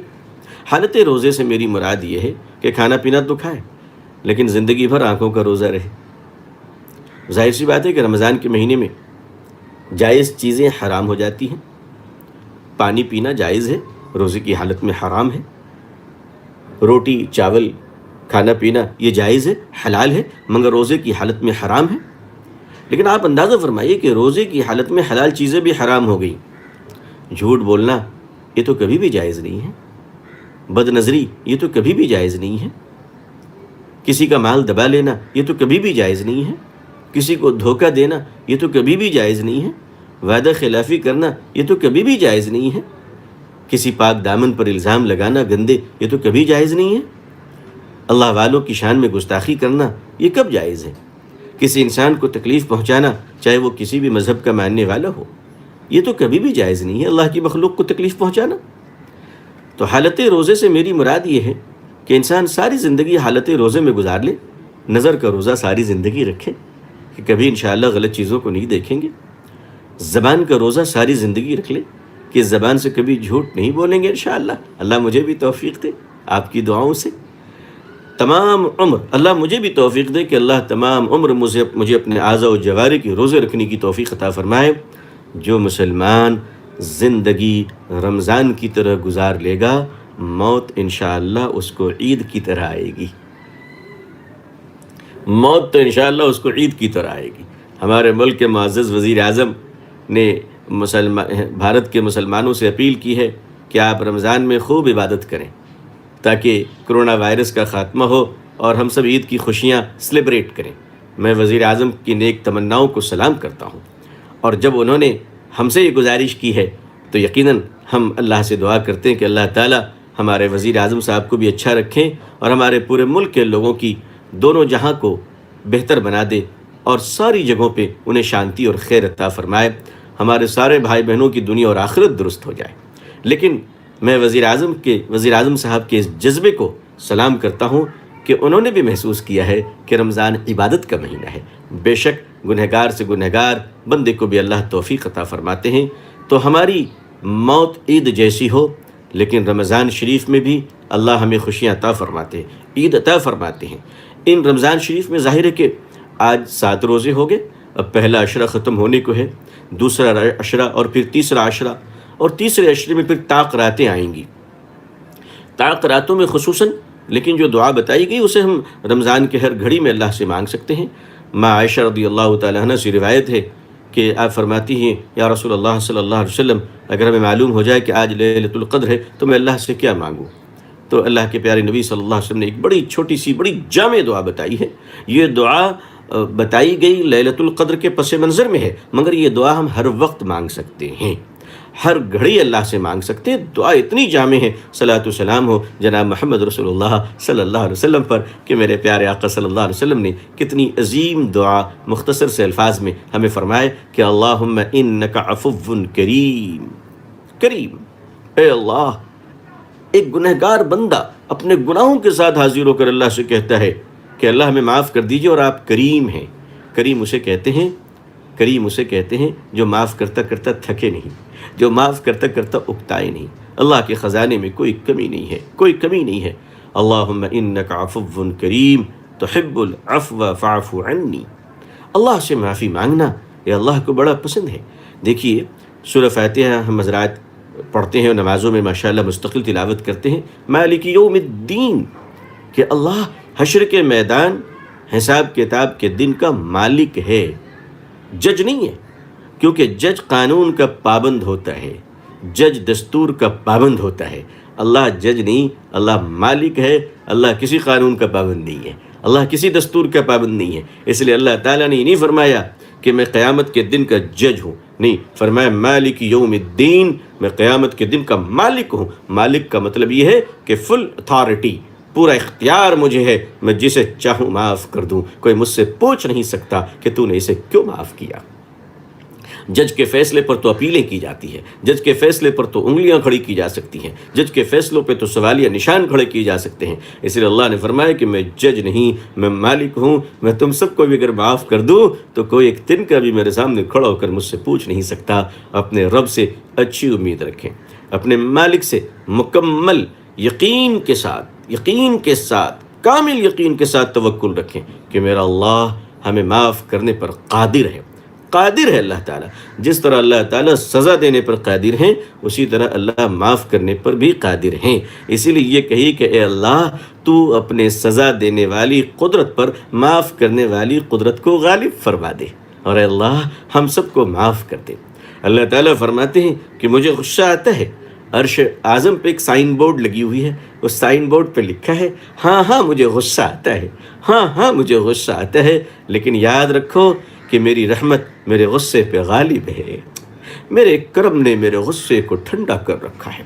حالت روزے سے میری مراد یہ ہے کہ کھانا پینا تو کھائے لیکن زندگی بھر آنکھوں کا روزہ رہے۔ ظاہر سی بات ہے کہ رمضان کے مہینے میں جائز چیزیں حرام ہو جاتی ہیں۔ پانی پینا جائز ہے، روزے کی حالت میں حرام ہے۔ روٹی چاول کھانا پینا یہ جائز ہے، حلال ہے، مگر روزے کی حالت میں حرام ہے۔ لیکن آپ اندازہ فرمائیے کہ روزے کی حالت میں حلال چیزیں بھی حرام ہو گئی۔ جھوٹ بولنا یہ تو کبھی بھی جائز نہیں ہے، بد نظری یہ تو کبھی بھی جائز نہیں ہے، کسی کا مال دبا لینا یہ تو کبھی بھی جائز نہیں ہے، کسی کو دھوکہ دینا یہ تو کبھی بھی جائز نہیں ہے، وعدہ خلافی کرنا یہ تو کبھی بھی جائز نہیں ہے، کسی پاک دامن پر الزام لگانا گندے یہ تو کبھی جائز نہیں ہے، اللہ والوں کی شان میں گستاخی کرنا یہ کب جائز ہے، کسی انسان کو تکلیف پہنچانا چاہے وہ کسی بھی مذہب کا ماننے والا ہو یہ تو کبھی بھی جائز نہیں ہے، اللہ کی مخلوق کو تکلیف پہنچانا۔ تو حالت روزے سے میری مراد یہ ہے کہ انسان ساری زندگی حالت روزے میں گزار لے، نظر کا روزہ ساری زندگی رکھے کہ کبھی انشاءاللہ غلط چیزوں کو نہیں دیکھیں گے، زبان کا روزہ ساری زندگی رکھ لے کہ زبان سے کبھی جھوٹ نہیں بولیں گے انشاءاللہ۔ اللہ مجھے بھی توفیق دے آپ کی دعاؤں سے، تمام عمر اللہ مجھے بھی توفیق دے کہ اللہ تمام عمر مجھے اپنے اعضاء و جوارح کی روزے رکھنے کی توفیق عطا فرمائے۔ جو مسلمان زندگی رمضان کی طرح گزار لے گا، موت انشاءاللہ اس کو عید کی طرح آئے گی، موت تو انشاءاللہ اس کو عید کی طرح آئے گی۔ ہمارے ملک کے معزز وزیر اعظم نے بھارت کے مسلمانوں سے اپیل کی ہے کہ آپ رمضان میں خوب عبادت کریں تاکہ کرونا وائرس کا خاتمہ ہو اور ہم سب عید کی خوشیاں سیلیبریٹ کریں۔ میں وزیر اعظم کی نیک تمناؤں کو سلام کرتا ہوں، اور جب انہوں نے ہم سے یہ گزارش کی ہے تو یقیناً ہم اللہ سے دعا کرتے ہیں کہ اللہ تعالیٰ ہمارے وزیر اعظم صاحب کو بھی اچھا رکھیں اور ہمارے پورے ملک کے لوگوں کی دونوں جہاں کو بہتر بنا دے، اور ساری جگہوں پہ انہیں شانتی اور خیر عطا فرمائے، ہمارے سارے بھائی بہنوں کی دنیا اور آخرت درست ہو جائے۔ لیکن میں وزیر اعظم صاحب کے اس جذبے کو سلام کرتا ہوں کہ انہوں نے بھی محسوس کیا ہے کہ رمضان عبادت کا مہینہ ہے۔ بے شک گنہگار سے گنہگار بندے کو بھی اللہ توفیق عطا فرماتے ہیں، تو ہماری موت عید جیسی ہو، لیکن رمضان شریف میں بھی اللہ ہمیں خوشیاں عطا فرماتے ہیں، عید عطا فرماتے ہیں۔ ان رمضان شریف میں ظاہر ہے کہ آج 7 روزے ہو گئے، اب پہلا عشرہ ختم ہونے کو ہے، دوسرا عشرہ اور پھر تیسرا عشرہ، اور تیسرے عشرے میں پھر طاق راتیں آئیں گی۔ طاق راتوں میں خصوصاً لیکن جو دعا بتائی گئی اسے ہم رمضان کے ہر گھڑی میں اللہ سے مانگ سکتے ہیں۔ ماں عائشہ رضی اللہ تعالیٰ عنہ سے روایت ہے کہ آپ فرماتی ہیں، یا رسول اللہ صلی اللہ علیہ وسلم، اگر ہمیں معلوم ہو جائے کہ آج لیلۃ القدر ہے تو میں اللہ سے کیا مانگوں؟ تو اللہ کے پیارے نبی صلی اللہ علیہ وسلم نے ایک بڑی چھوٹی سی بڑی جامع دعا بتائی ہے۔ یہ دعا بتائی گئی لیلۃ القدر کے پس منظر میں ہے، مگر یہ دعا ہم ہر وقت مانگ سکتے ہیں، ہر گھڑی اللہ سے مانگ سکتے ہیں۔ دعا اتنی جامع ہے، صلاۃ و سلام ہو جناب محمد رسول اللہ صلی اللہ علیہ وسلم پر، کہ میرے پیارے آقا صلی اللہ علیہ وسلم نے کتنی عظیم دعا مختصر سے الفاظ میں ہمیں فرمائے کہ اللہم انک عفو کریم، کریم، اے اللہ، ایک گنہگار بندہ اپنے گناہوں کے ساتھ حاضر ہو کر اللہ سے کہتا ہے کہ اللہ ہمیں معاف کر دیجئے، اور آپ کریم ہیں۔ کریم اسے کہتے ہیں جو معاف کرتا کرتا تھکے نہیں، جو معاف کرتا کرتا اکتائے نہیں۔ اللہ کے خزانے میں کوئی کمی نہیں ہے۔ اللہم انک عفو کریم تحب العفو فاعف عنی۔ اللہ سے معافی مانگنا یہ اللہ کو بڑا پسند ہے۔ دیکھیے سورہ فاتحہ ہم حضرات پڑھتے ہیں، نمازوں میں ماشاءاللہ مستقل تلاوت کرتے ہیں، مالک یوم الدین، کہ اللہ حشر کے میدان، حساب کتاب کے دن کا مالک ہے، جج نہیں ہے، کیونکہ جج قانون کا پابند ہوتا ہے، جج دستور کا پابند ہوتا ہے۔ اللہ جج نہیں، اللہ مالک ہے، اللہ کسی قانون کا پابند نہیں ہے، اللہ کسی دستور کا پابند نہیں ہے۔ اس لیے اللہ تعالیٰ نے یہ نہیں فرمایا کہ میں قیامت کے دن کا جج ہوں، نہیں، فرمایا مالک یوم الدین، میں قیامت کے دن کا مالک ہوں۔ مالک کا مطلب یہ ہے کہ فل اتھارٹی، پورا اختیار مجھے ہے، میں جسے چاہوں معاف کر دوں، کوئی مجھ سے پوچھ نہیں سکتا کہ تو نے اسے کیوں معاف کیا۔ جج کے فیصلے پر تو اپیلیں کی جاتی ہیں، جج کے فیصلے پر تو انگلیاں کھڑی کی جا سکتی ہیں، جج کے فیصلوں پہ تو سوالیہ نشان کھڑے کیے جا سکتے ہیں۔ اس لیے اللہ نے فرمایا کہ میں جج نہیں، میں مالک ہوں، میں تم سب کو بھی اگر معاف کر دوں تو کوئی ایک دن کا بھی میرے سامنے کھڑا ہو کر مجھ سے پوچھ نہیں سکتا۔ اپنے رب سے اچھی امید رکھیں، اپنے مالک سے مکمل یقین کے ساتھ کامل یقین کے ساتھ توکل رکھیں کہ میرا اللہ ہمیں معاف کرنے پر قادر ہے اللہ تعالیٰ۔ جس طرح اللہ تعالیٰ سزا دینے پر قادر ہیں، اسی طرح اللہ معاف کرنے پر بھی قادر ہیں۔ اسی لیے یہ کہی کہ اے اللہ تو اپنے سزا دینے والی قدرت پر معاف کرنے والی قدرت کو غالب فرما دے، اور اے اللہ ہم سب کو معاف کر دے۔ اللہ تعالیٰ فرماتے ہیں کہ مجھے غصہ آتا ہے، عرش اعظم پہ ایک سائن بورڈ لگی ہوئی ہے، اس سائن بورڈ پہ لکھا ہے ہاں مجھے غصہ آتا ہے، ہاں مجھے غصہ آتا ہے، لیکن یاد رکھو کہ میری رحمت میرے غصے پہ غالب ہے، میرے کرم نے میرے غصے کو ٹھنڈا کر رکھا ہے۔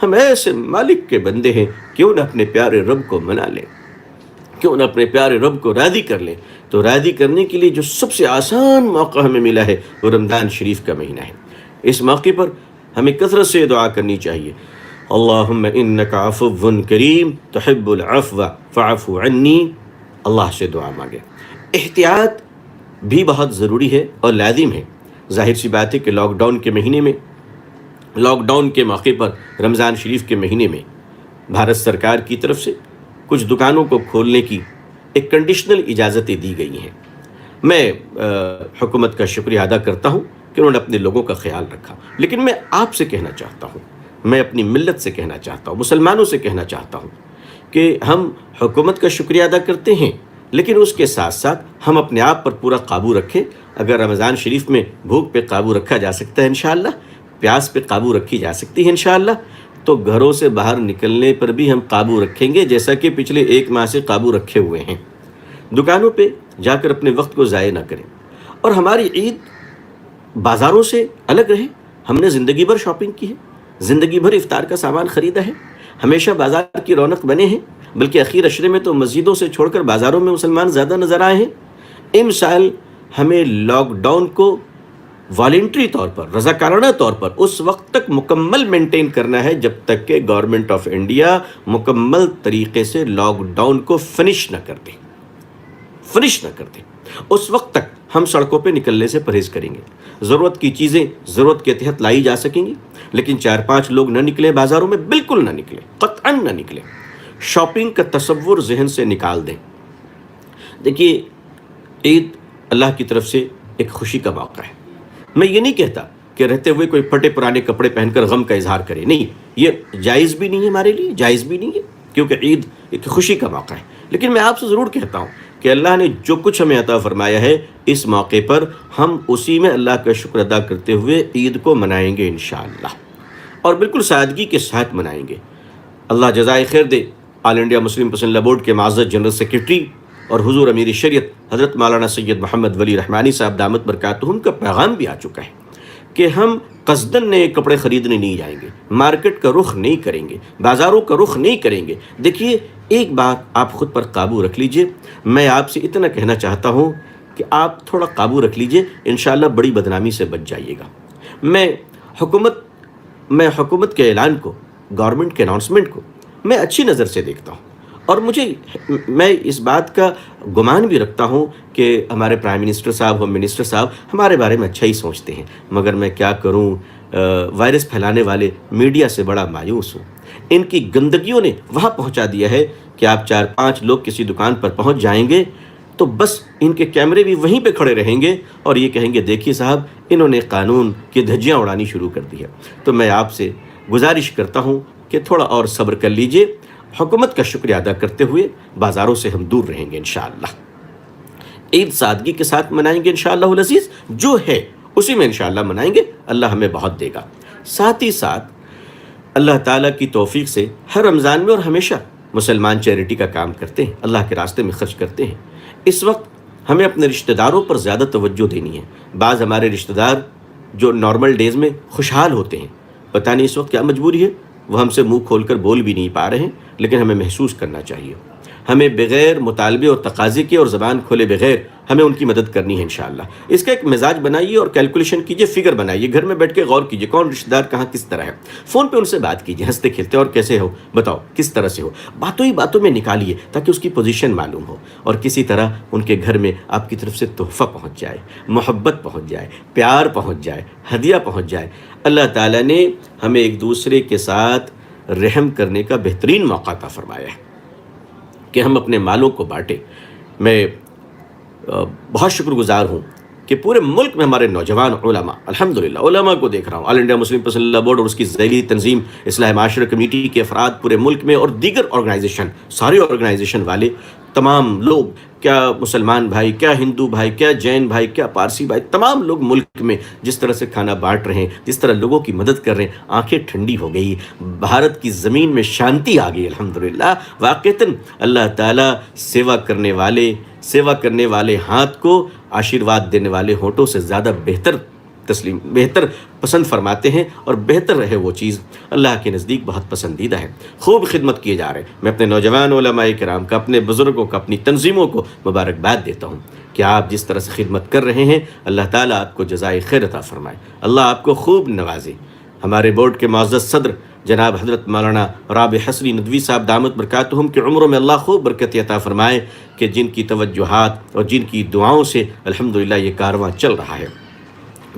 ہم ایسے مالک کے بندے ہیں، کیوں نہ اپنے پیارے رب کو منا لیں، کیوں نہ اپنے پیارے رب کو راضی کر لیں۔ تو راضی کرنے کے لیے جو سب سے آسان موقع ہمیں ملا ہے وہ رمضان شریف کا مہینہ ہے۔ اس موقع پر ہمیں کثرت سے دعا کرنی چاہیے، اللہم انک عفو کریم تحب العفو فاعف عنی۔ اللہ سے دعا مانگے۔ احتیاط بھی بہت ضروری ہے اور لازم ہے۔ ظاہر سی بات ہے کہ لاک ڈاؤن کے موقع پر رمضان شریف کے مہینے میں بھارت سرکار کی طرف سے کچھ دکانوں کو کھولنے کی ایک کنڈیشنل اجازتیں دی گئی ہیں۔ میں حکومت کا شکریہ ادا کرتا ہوں کہ انہوں نے اپنے لوگوں کا خیال رکھا، لیکن میں آپ سے کہنا چاہتا ہوں، میں اپنی ملت سے کہنا چاہتا ہوں، مسلمانوں سے کہنا چاہتا ہوں کہ ہم حکومت کا شکریہ ادا کرتے ہیں، لیکن اس کے ساتھ ساتھ ہم اپنے آپ پر پورا قابو رکھیں۔ اگر رمضان شریف میں بھوک پہ قابو رکھا جا سکتا ہے انشاءاللہ، پیاس پہ قابو رکھی جا سکتی ہے انشاءاللہ، تو گھروں سے باہر نکلنے پر بھی ہم قابو رکھیں گے، جیسا کہ پچھلے 1 ماہ سے قابو رکھے ہوئے ہیں۔ دکانوں پہ جا کر اپنے وقت کو ضائع نہ کریں، اور ہماری عید بازاروں سے الگ رہے۔ ہم نے زندگی بھر شاپنگ کی ہے، زندگی بھر افطار کا سامان خریدا ہے، ہمیشہ بازار کی رونق بنے ہیں، بلکہ اخیر عشرے میں تو مسجدوں سے چھوڑ کر بازاروں میں مسلمان زیادہ نظر آئے ہیں۔ امسال ہمیں لاک ڈاؤن کو والنٹری طور پر، رضاکارانہ طور پر اس وقت تک مکمل مینٹین کرنا ہے جب تک کہ گورنمنٹ آف انڈیا مکمل طریقے سے لاک ڈاؤن کو فنش نہ کر دے. اس وقت تک ہم سڑکوں پہ نکلنے سے پرہیز کریں گے. ضرورت کی چیزیں ضرورت کے تحت لائی جا سکیں گی، لیکن 4-5 لوگ نہ نکلیں بازاروں میں، بالکل نہ نکلیں، قطعاً نہ نکلیں. شاپنگ کا تصور ذہن سے نکال دیں. دیکھیے، عید اللہ کی طرف سے ایک خوشی کا موقع ہے. میں یہ نہیں کہتا کہ رہتے ہوئے کوئی پھٹے پرانے کپڑے پہن کر غم کا اظہار کرے، نہیں، یہ جائز بھی نہیں ہے، ہمارے لیے جائز بھی نہیں ہے، کیونکہ عید ایک خوشی کا موقع ہے. لیکن میں آپ سے ضرور کہتا ہوں کہ اللہ نے جو کچھ ہمیں عطا فرمایا ہے اس موقع پر ہم اسی میں اللہ کا شکر ادا کرتے ہوئے عید کو منائیں گے انشاءاللہ، اور بالکل سادگی کے ساتھ منائیں گے. اللہ جزائے خیر دے آل انڈیا مسلم پسند لا بورڈ کے معزز جنرل سیکرٹری اور حضور امیر شریعت حضرت مولانا سید محمد ولی رحمانی صاحب دامت برکاتہم کا پیغام بھی آ چکا ہے کہ ہم قصدن نئے کپڑے خریدنے نہیں جائیں گے، مارکیٹ کا رخ نہیں کریں گے، بازاروں کا رخ نہیں کریں گے. دیکھیے، ایک بات آپ خود پر قابو رکھ لیجئے. میں آپ سے اتنا کہنا چاہتا ہوں کہ آپ تھوڑا قابو رکھ لیجئے، انشاءاللہ بڑی بدنامی سے بچ جائیے گا. میں حکومت کے اعلان کو، گورنمنٹ کے اناؤنسمنٹ کو میں اچھی نظر سے دیکھتا ہوں، اور میں اس بات کا گمان بھی رکھتا ہوں کہ ہمارے پرائم منسٹر صاحب، ہوم منسٹر صاحب ہمارے بارے میں اچھا ہی سوچتے ہیں. مگر میں کیا کروں، وائرس پھیلانے والے میڈیا سے بڑا مایوس ہوں. ان کی گندگیوں نے وہاں پہنچا دیا ہے کہ آپ 4-5 لوگ کسی دکان پر پہنچ جائیں گے تو بس ان کے کیمرے بھی وہیں پہ کھڑے رہیں گے اور یہ کہیں گے دیکھیے صاحب انہوں نے قانون کی دھجیاں اڑانی شروع کر دی ہے. تو میں آپ سے گزارش کرتا ہوں کہ تھوڑا اور صبر کر لیجئے. حکومت کا شکریہ ادا کرتے ہوئے بازاروں سے ہم دور رہیں گے انشاءاللہ. عید سادگی کے ساتھ منائیں گے انشاءاللہ العزیز، جو ہے اسی میں انشاءاللہ منائیں گے. اللہ ہمیں بہت دے گا. ساتھ ہی ساتھ اللہ تعالیٰ کی توفیق سے ہر رمضان میں اور ہمیشہ مسلمان چیریٹی کا کام کرتے ہیں، اللہ کے راستے میں خرچ کرتے ہیں. اس وقت ہمیں اپنے رشتہ داروں پر زیادہ توجہ دینی ہے. بعض ہمارے رشتہ دار جو نارمل ڈیز میں خوشحال ہوتے ہیں، پتہ نہیں اس وقت کیا مجبوری ہے، وہ ہم سے منہ کھول کر بول بھی نہیں پا رہے ہیں، لیکن ہمیں محسوس کرنا چاہیے. ہمیں بغیر مطالبے اور تقاضے کے اور زبان کھولے بغیر ہمیں ان کی مدد کرنی ہے انشاءاللہ. اس کا ایک مزاج بنائیے اور کیلکولیشن کیجئے، فگر بنائیے، گھر میں بیٹھ کے غور کیجئے کون رشتہ دار کہاں کس طرح ہے. فون پہ ان سے بات کیجئے، ہنستے کھیلتے، اور کیسے ہو بتاؤ، کس طرح سے ہو، باتوں ہی باتوں میں نکالیے تاکہ اس کی پوزیشن معلوم ہو، اور کسی طرح ان کے گھر میں آپ کی طرف سے تحفہ پہنچ جائے، محبت پہنچ جائے، پیار پہنچ جائے، ہدیہ پہنچ جائے. اللہ تعالیٰ نے ہمیں ایک دوسرے کے ساتھ رحم کرنے کا بہترین موقع عطا فرمایا ہے کہ ہم اپنے مالوں کو بانٹیں. میں بہت شکر گزار ہوں کہ پورے ملک میں ہمارے نوجوان علماء، الحمدللہ علماء کو دیکھ رہا ہوں، آل انڈیا مسلم پسند لا بورڈ اور اس کی ذیلی تنظیم اصلاح معاشرہ کمیٹی کے افراد پورے ملک میں، اور دیگر آرگنائزیشن، سارے آرگنائزیشن والے، تمام لوگ، کیا مسلمان بھائی، کیا ہندو بھائی، کیا جین بھائی، کیا پارسی بھائی، تمام لوگ ملک میں جس طرح سے کھانا بانٹ رہے ہیں، جس طرح لوگوں کی مدد کر رہے ہیں، آنکھیں ٹھنڈی ہو گئی، بھارت کی زمین میں شانتی آ گئی الحمدللہ. واقعتاً اللہ تعالیٰ سیوا کرنے والے ہاتھ کو آشیرواد دینے والے ہونٹوں سے زیادہ بہتر پسند فرماتے ہیں، اور بہتر رہے وہ چیز اللہ کے نزدیک بہت پسندیدہ ہے. خوب خدمت کیے جا رہے ہیں. میں اپنے نوجوان علماء کرام کا، اپنے بزرگوں کا، اپنی تنظیموں کو مبارکباد دیتا ہوں کہ آپ جس طرح سے خدمت کر رہے ہیں، اللہ تعالیٰ آپ کو جزائے خیر عطا فرمائے، اللہ آپ کو خوب نوازے. ہمارے بورڈ کے معزز صدر جناب حضرت مولانا رابع حسنی ندوی صاحب دامت برکاتہم کی عمروں میں اللہ خوب برکت عطا فرمائے کہ جن کی توجہات اور جن کی دعاؤں سے الحمدللہ یہ کارواں چل رہا ہے.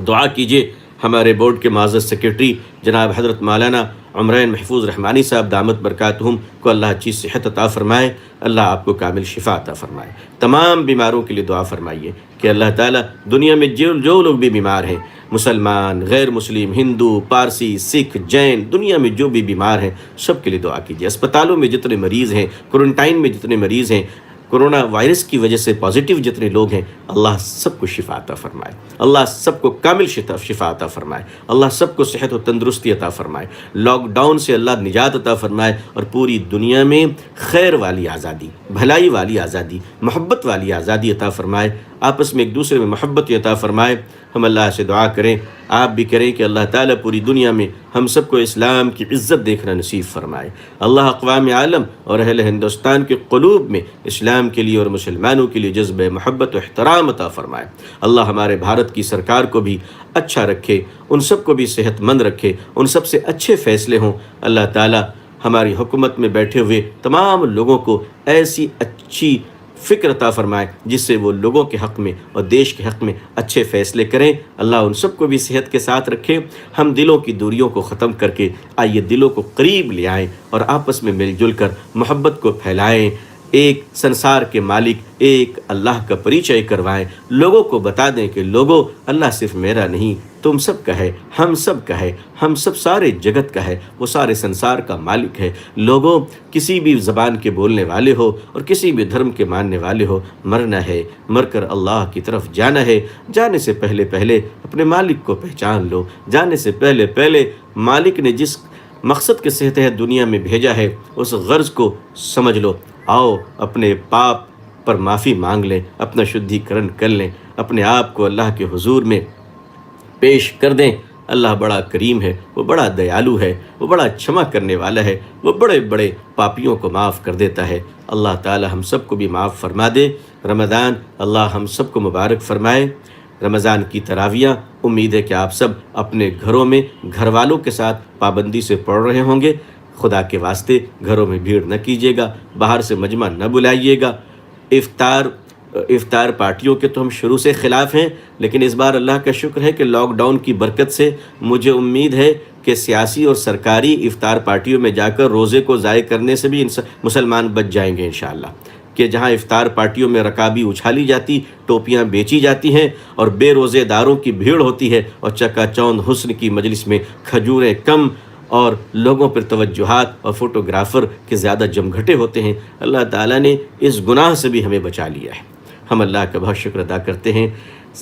دعا کیجئے ہمارے بورڈ کے معزز سیکرٹری جناب حضرت مولانا عمرین محفوظ رحمانی صاحب دامت برکاتہم کو اللہ اچھی صحت عطا فرمائے، اللہ آپ کو کامل شفا عطا فرمائے. تمام بیماروں کے لیے دعا فرمائیے کہ اللہ تعالیٰ دنیا میں جو لوگ بھی بیمار ہیں، مسلمان، غیر مسلم، ہندو، پارسی، سکھ، جین، دنیا میں جو بھی بیمار ہیں سب کے لیے دعا کیجیے. اسپتالوں میں جتنے مریض ہیں، کوارنٹائن میں جتنے مریض ہیں، کرونا وائرس کی وجہ سے پازیٹیو جتنے لوگ ہیں، اللہ سب کو شفا عطا فرمائے، اللہ سب کو کامل شفا عطا فرمائے، اللہ سب کو صحت و تندرستی عطا فرمائے، لاک ڈاؤن سے اللہ نجات عطا فرمائے، اور پوری دنیا میں خیر والی آزادی، بھلائی والی آزادی، محبت والی آزادی عطا فرمائے. آپس میں ایک دوسرے میں محبت عطا فرمائے۔ ہم اللہ سے دعا کریں، آپ بھی کریں کہ اللہ تعالیٰ پوری دنیا میں ہم سب کو اسلام کی عزت دیکھنا نصیب فرمائے۔ اللہ اقوام عالم اور اہل ہندوستان کے قلوب میں اسلام کے لیے اور مسلمانوں کے لیے جذبہ محبت و احترام عطا فرمائے۔ اللہ ہمارے بھارت کی سرکار کو بھی اچھا رکھے، ان سب کو بھی صحت مند رکھے، ان سب سے اچھے فیصلے ہوں۔ اللہ تعالیٰ ہماری حکومت میں بیٹھے ہوئے تمام لوگوں کو ایسی اچھی فکر عطا فرمائے جس سے وہ لوگوں کے حق میں اور دیش کے حق میں اچھے فیصلے کریں۔ اللہ ان سب کو بھی صحت کے ساتھ رکھے۔ ہم دلوں کی دوریوں کو ختم کر کے آئیے دلوں کو قریب لے آئیں اور آپس میں مل جل کر محبت کو پھیلائیں، ایک سنسار کے مالک ایک اللہ کا پریچے کروائیں، لوگوں کو بتا دیں کہ لوگوں، اللہ صرف میرا نہیں، تم سب کا ہے، ہم سب کا ہے، ہم سب سارے جگت کا ہے، وہ سارے سنسار کا مالک ہے۔ لوگوں، کسی بھی زبان کے بولنے والے ہو اور کسی بھی دھرم کے ماننے والے ہو، مرنا ہے، مر کر اللہ کی طرف جانا ہے۔ جانے سے پہلے پہلے اپنے مالک کو پہچان لو، جانے سے پہلے پہلے مالک نے جس مقصد کے تحت دنیا میں بھیجا ہے اس غرض کو سمجھ لو۔ آؤ اپنے پاپ پر معافی مانگ لیں، اپنا شدھی کرن کر لیں، اپنے آپ کو اللہ کے حضور میں پیش کر دیں۔ اللہ بڑا کریم ہے، وہ بڑا دیالو ہے، وہ بڑا چھما کرنے والا ہے، وہ بڑے بڑے پاپیوں کو معاف کر دیتا ہے۔ اللہ تعالی ہم سب کو بھی معاف فرما دے۔ رمضان اللہ ہم سب کو مبارک فرمائے۔ رمضان کی تراویح امید ہے کہ آپ سب اپنے گھروں میں گھر والوں کے ساتھ پابندی سے پڑھ رہے ہوں گے۔ خدا کے واسطے گھروں میں بھیڑ نہ کیجیے گا، باہر سے مجمع نہ بلائیے گا۔ افطار پارٹیوں کے تو ہم شروع سے خلاف ہیں، لیکن اس بار اللہ کا شکر ہے کہ لاک ڈاؤن کی برکت سے مجھے امید ہے کہ سیاسی اور سرکاری افطار پارٹیوں میں جا کر روزے کو ضائع کرنے سے بھی مسلمان بچ جائیں گے انشاءاللہ، کہ جہاں افطار پارٹیوں میں رکابی اچھالی جاتی، ٹوپیاں بیچی جاتی ہیں اور بے روزے داروں کی بھیڑ ہوتی ہے، اور چکا چوند حسن کی مجلس میں کھجوریں کم اور لوگوں پر توجہات اور فوٹوگرافر کے زیادہ جمگھٹے ہوتے ہیں۔ اللہ تعالیٰ نے اس گناہ سے بھی ہمیں بچا لیا ہے۔ ہم اللہ کا بہت شکر ادا کرتے ہیں۔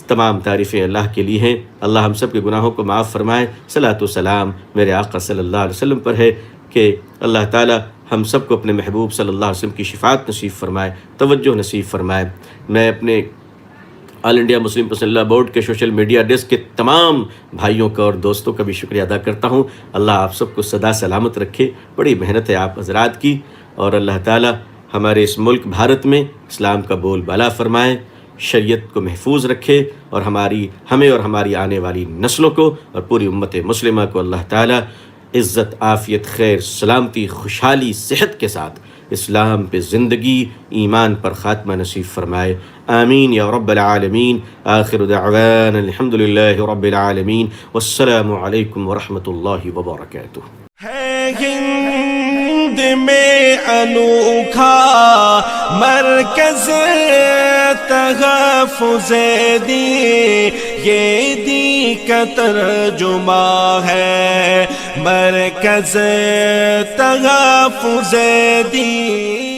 تمام تعریفیں اللہ کے لیے ہیں۔ اللہ ہم سب کے گناہوں کو معاف فرمائے۔ صلاۃ و سلام میرے آقا صلی اللہ علیہ وسلم پر ہے کہ اللہ تعالیٰ ہم سب کو اپنے محبوب صلی اللہ علیہ وسلم کی شفاعت نصیب فرمائے، توجہ نصیب فرمائے۔ میں اپنے آل انڈیا مسلم پسند اللہ بورڈ کے سوشل میڈیا ڈیسک کے تمام بھائیوں کا اور دوستوں کا بھی شکریہ ادا کرتا ہوں۔ اللہ آپ سب کو سدا سلامت رکھے۔ بڑی محنت ہے آپ حضرات کی، اور اللہ تعالیٰ ہمارے اس ملک بھارت میں اسلام کا بول بالا فرمائے، شریعت کو محفوظ رکھے، اور ہمیں اور ہماری آنے والی نسلوں کو اور پوری امت مسلمہ کو اللہ تعالیٰ عزت، عافیت، خیر، سلامتی، خوشحالی، صحت کے ساتھ اسلام پہ زندگی، ایمان پر خاتمہ نصیب فرمائے۔ آمین یا رب العالمین۔ آخر دعوانا الحمدللہ رب العالمین، والسلام علیکم ورحمۃ اللہ وبرکاتہ۔ ہے ہند میں انوکھا مرکز تحفظ دین، یہ دین کا ترجمہ ہے مرکز تحفظ دین۔